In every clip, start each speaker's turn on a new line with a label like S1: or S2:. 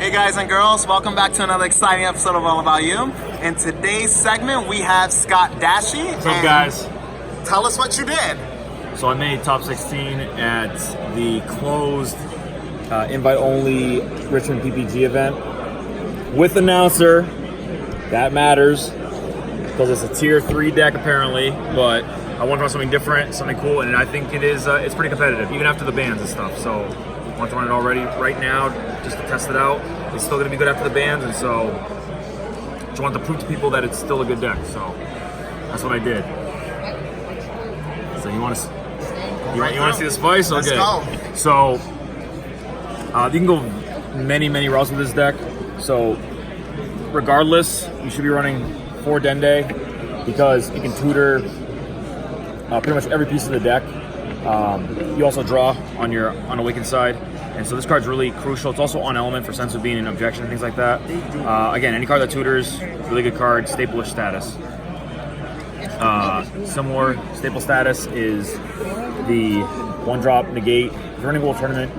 S1: Hey guys and girls, welcome back to another exciting episode of All About You. In today's segment, we have Scott Dashy.
S2: What's up, guys?
S1: Tell us what you did.
S2: So I made top 16 at the closed invite-only Richmond PPG event with announcer. That matters because it's a tier 3 deck apparently, but I want to run something different, something cool, and I think it is. It's pretty competitive, even after the bans and stuff. So I want to run it already right now just to test it out. It's still going to be good after the bans, and so just want to prove to people that it's still a good deck. So that's what I did. So you want to see the spice? Okay.
S1: Let's go.
S2: So you can go many routes with this deck. So regardless, you should be running 4 Dende because you can tutor pretty much every piece of the deck. You also draw on your unawakened side, and so this card's really crucial. It's also on element for sense of being an objection and things like that. Again, any card that tutors, really good card. Staple-ish status. Similar staple status is the 1-drop negate. If you're running World Tournament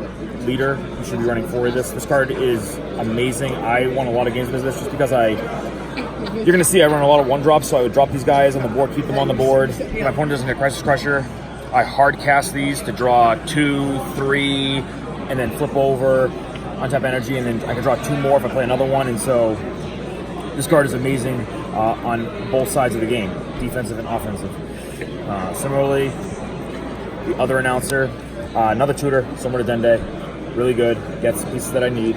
S2: Leader, you should be running 4 of this. This card is amazing. I won a lot of games with this just because you're going to see I run a lot of 1-drops, so I would drop these guys on the board, keep them on the board. If my opponent doesn't get Crisis Crusher, I hard cast these to draw 2, 3, and then flip over, untap energy, and then I can draw 2 more if I play another one. And so this card is amazing on both sides of the game, defensive and offensive. Similarly, the other announcer, another tutor, similar to Dende, really good, gets pieces that I need.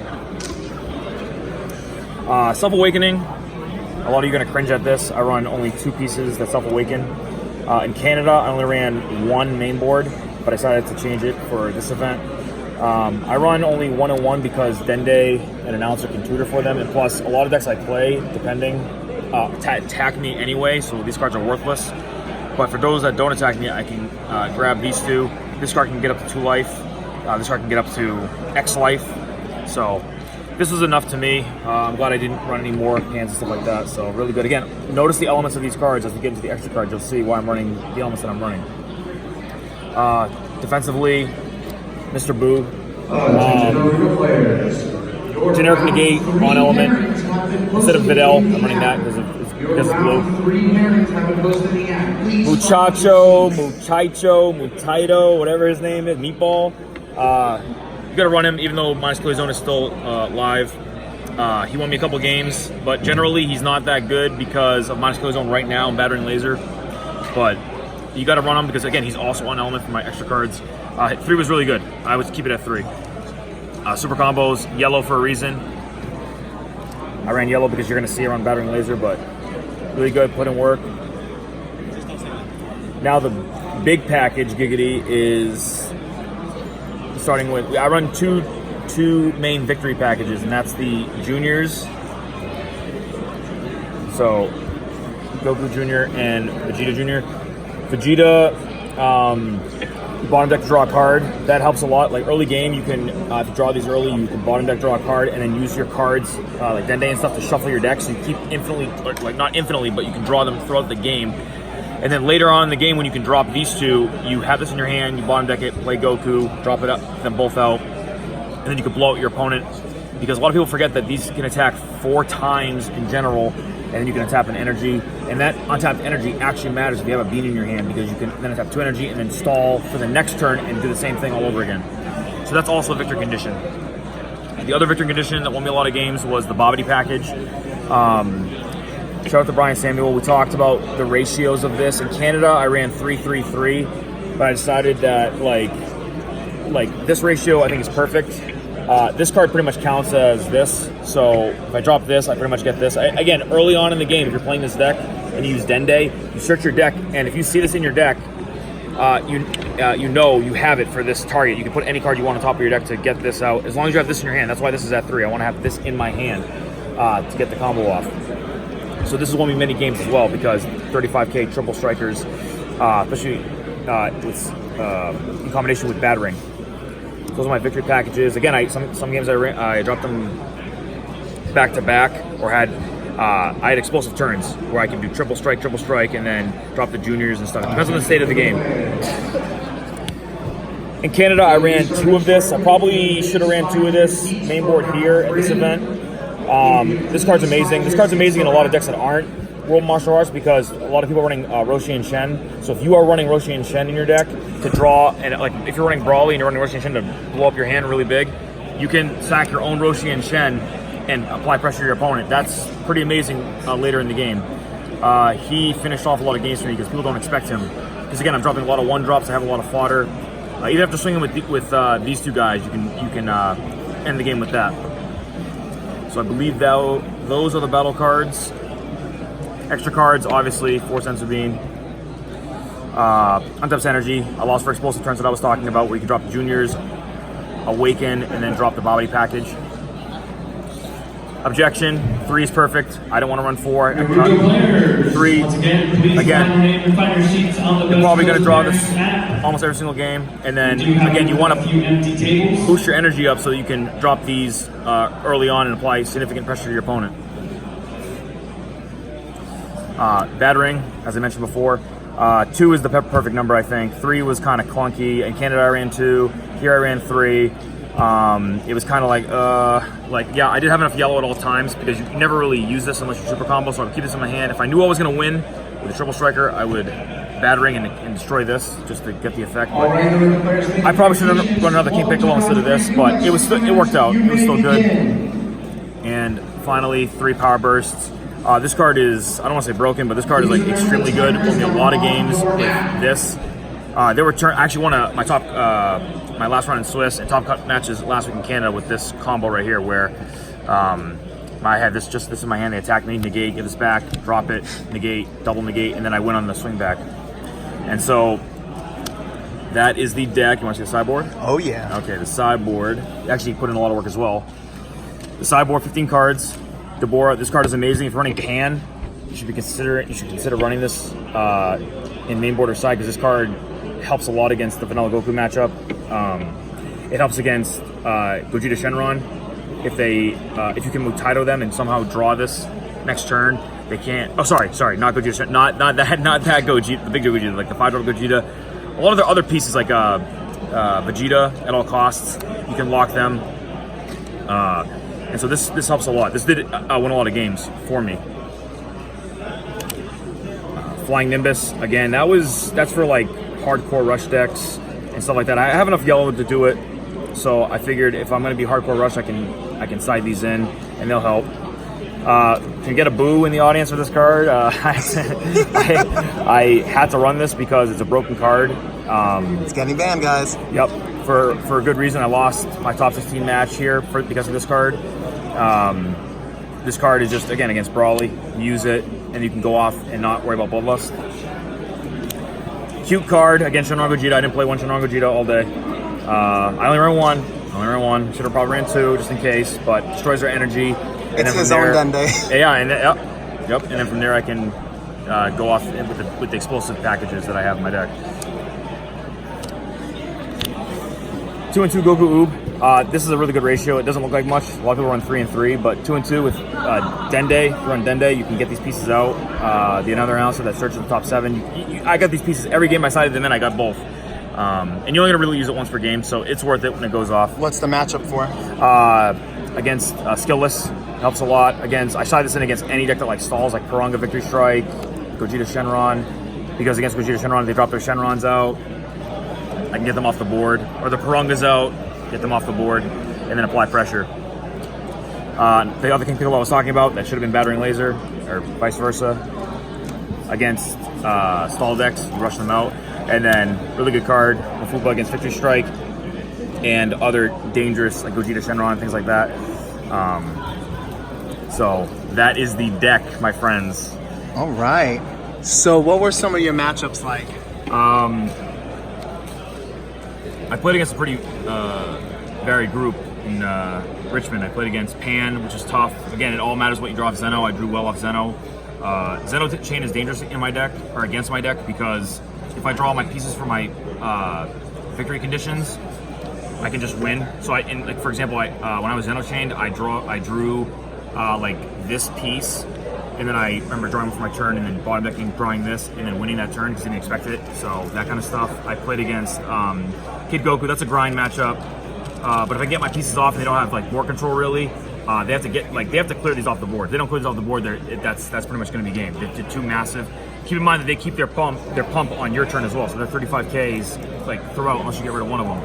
S2: Self-Awakening, a lot of you are going to cringe at this. I run only 2 pieces that self-awaken. In Canada, I only ran 1 main board, but I decided to change it for this event. I run only 1-on-1 because Dende and Announcer can tutor for them, and plus a lot of decks I play, depending, attack me anyway, so these cards are worthless. But for those that don't attack me, I can grab these 2. This card can get up to 2 life. This card can get up to X life. So this was enough to me. I'm glad I didn't run any more hands and stuff like that. So really good. Again, notice the elements of these cards as we get into the extra cards. You'll see why I'm running the elements that I'm running. Defensively, Mr. Boo. Generic negate on element. Instead of Videl, I'm running that because it's blue. Muchaito, whatever his name is, Meatball. You gotta run him, even though Minus Killer Zone is still live. He won me a couple games, but generally he's not that good because of Minus Killer Zone right now and Battering Laser. But you gotta run him because, again, he's also on element for my extra cards. 3 was really good. I would keep it at 3. Super combos, yellow for a reason. I ran yellow because you're gonna see around Battering Laser, but really good, put in work. Now the big package, Giggity, is starting with, I run two main victory packages, and that's the juniors. So Goku Jr. and Vegeta Jr. Vegeta, bottom deck to draw a card. That helps a lot. Like early game, you can if you draw these early, you can bottom deck draw a card and then use your cards like Dende and stuff to shuffle your deck. So you keep infinitely, like not infinitely, but you can draw them throughout the game. And then later on in the game, when you can drop these 2, you have this in your hand, you bottom deck it, play Goku, drop it up, them both out, and then you can blow out your opponent. Because a lot of people forget that these can attack 4 times in general, and then you can untap an energy. And that untapped energy actually matters if you have a bean in your hand, because you can then untap 2 energy and then stall for the next turn and do the same thing all over again. So that's also a victory condition. The other victory condition that won me a lot of games was the Bobbity package. Shout out to Brian Samuel. We talked about the ratios of this. In Canada, I ran 3-3-3, but I decided that like this ratio I think is perfect. This card pretty much counts as this. So if I drop this, I pretty much get this. Again, early on in the game, if you're playing this deck and you use Dende, you search your deck, and if you see this in your deck, you know you have it for this target. You can put any card you want on top of your deck to get this out, as long as you have this in your hand. That's why this is at 3. I want to have this in my hand to get the combo off. So this has won me many games as well because 35k triple strikers, especially in combination with battering. Those are my victory packages. Again, some games I dropped them back to back, or I had explosive turns where I can do triple strike, and then drop the juniors and stuff. It depends on the state of the game. In Canada, I ran 2 of this. I probably should have ran 2 of this main board here at this event. This card's amazing. This card's amazing in a lot of decks that aren't World Martial Arts because a lot of people are running Roshi and Shen. So if you are running Roshi and Shen in your deck to draw, and like if you're running Brawly and you're running Roshi and Shen to blow up your hand really big, you can sack your own Roshi and Shen and apply pressure to your opponent. That's pretty amazing later in the game. He finished off a lot of games for me because people don't expect him. Because again, I'm dropping a lot of 1-drops. I have a lot of fodder. Even after swinging with these 2 guys, you can end the game with that. So I believe those are the battle cards. Extra cards, obviously, 4 Senzu Bean. Untapped Energy, I lost for explosive turns that I was talking about, where you can drop the juniors, awaken, and then drop the Bobby package. Objection, 3 is perfect. I don't want to run 4. 3, again, you're probably going to draw this almost every single game. And then, again, you want to boost your energy up so that you can drop these early on and apply significant pressure to your opponent. Battering, as I mentioned before. 2 is the perfect number, I think. 3 was kind of clunky. In Canada, I ran 2. Here, I ran 3. It was kind of like, yeah, I did have enough yellow at all times because you never really use this unless you're super combo, so I would keep this in my hand. If I knew I was going to win with a triple striker, I would battering and destroy this just to get the effect. But I probably should have run another King Piccolo instead of this, but it worked out. It was still good. And finally, 3 power bursts. This card is, I don't want to say broken, but this card is like extremely good. Only a lot of games with this. There were actually one of my top, my last run in Swiss and top cut matches last week in Canada with this combo right here, where I had this in my hand. They attack me, negate, give this back, drop it, negate, double negate, and then I went on the swing back. And so that is the deck. You want to see the sideboard?
S1: Oh yeah.
S2: Okay, the sideboard actually put in a lot of work as well. The sideboard, 15 cards. Deborah, this card is amazing. If you're running Pan, you should consider running this in main board or side, because this card helps a lot against the Vanilla Goku matchup. It helps against Gogeta Shenron. If you can move Taito them and somehow draw this next turn, they can't. Oh, sorry, not Gogeta, not that Gogeta, the big Gogeta, like the 5-drop Gogeta. A lot of the other pieces like Vegeta at all costs, you can lock them. And so this helps a lot. This did win a lot of games for me. Flying Nimbus, again, that's for like hardcore rush decks and stuff like that. I have enough yellow to do it, so I figured if I'm going to be hardcore rush, I can side these in and they'll help. Can you get a boo in the audience for this card? I had to run this because it's a broken card.
S1: It's getting banned, guys.
S2: Yep, for a good reason. I lost my top 16 match here because of this card. This card is just, again, against Brawly. Use it, and you can go off and not worry about Bloodlust. Cute card against Shenron Gogeta. I didn't play one Shenron Gogeta all day. I only ran one. Should have probably ran 2 just in case, but destroys their energy.
S1: It's his own Dende.
S2: Yeah, and yep. And then from there I can go off with the explosive packages that I have in my deck. 2 and 2 Goku Oob. This is a really good ratio. It doesn't look like much. A lot of people run 3 and 3, but 2 and 2 with Dende. If you run Dende, you can get these pieces out. The another announcer that searches the top 7. I got these pieces every game I sided them in. I got both. And you're only gonna really use it once per game, so it's worth it when it goes off.
S1: What's the matchup for?
S2: Against Skillless, helps a lot. I side this in against any deck that like stalls, like Kuranga Victory Strike, Gogeta Shenron, because against Gogeta Shenron, they drop their Shenrons out. I can get them off the board, or the Kurangas out, get them off the board, and then apply pressure. The other King Piccolo I was talking about, that should have been Battering Laser, or vice versa. Against stall decks, you rush them out. And then, really good card, Mafuba against Victory Strike, and other dangerous, like Gogeta Shenron, things like that. So, that is the deck, my friends.
S1: All right. So, what were some of your matchups like?
S2: I played against a pretty varied group in Richmond. I played against Pan, which is tough. Again, it all matters what you draw off Zeno. I drew well off Zeno. Zeno Chain is dangerous in my deck, or against my deck, because if I draw my pieces for my victory conditions, I can just win. So, for example, when I was Zeno Chained, I drew like this piece And then I remember drawing for my turn and then bottom decking, drawing this, and then winning that turn because I didn't expect it. So that kind of stuff. I played against Kid Goku. That's a grind matchup. But if I get my pieces off and they don't have like board control really, they have to clear these off the board. If they don't clear these off the board, that's pretty much going to be game. They're too massive. Keep in mind that they keep their pump on your turn as well. So their 35Ks like throw out unless you get rid of one of them.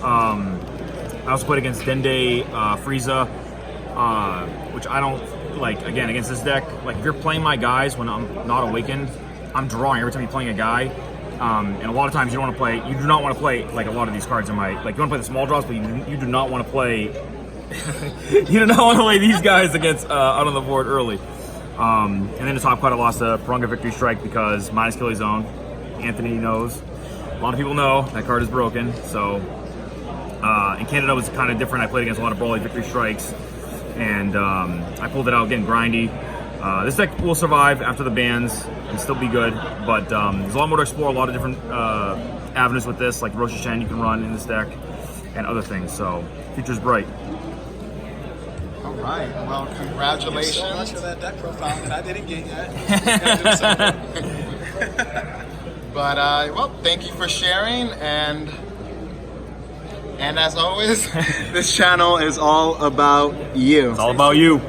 S2: I also played against Dende Frieza, which I don't like. Again, against this deck, like if you're playing my guys when I'm not awakened, I'm drawing every time you're playing a guy. And a lot of times you do not want to play like a lot of these cards in my, like you want to play the small draws, but you do not want to play, you do not want to play these guys against out on the board early. And then the top card I lost a Purunga Victory Strike because minus Killing Zone. Anthony knows. A lot of people know that card is broken. So in Canada was kind of different. I played against a lot of Brawly Victory Strikes, and I pulled it out again grindy. This deck will survive after the bans and still be good, but there's a lot more to explore, a lot of different avenues with this, like Roshi Shen you can run in this deck, and other things, so future's bright.
S1: All right, well, congratulations.
S3: Thank you so much for that deck profile that I didn't get yet.
S1: But, well, thank you for sharing, and as always, this channel is all about you.
S2: It's all about you.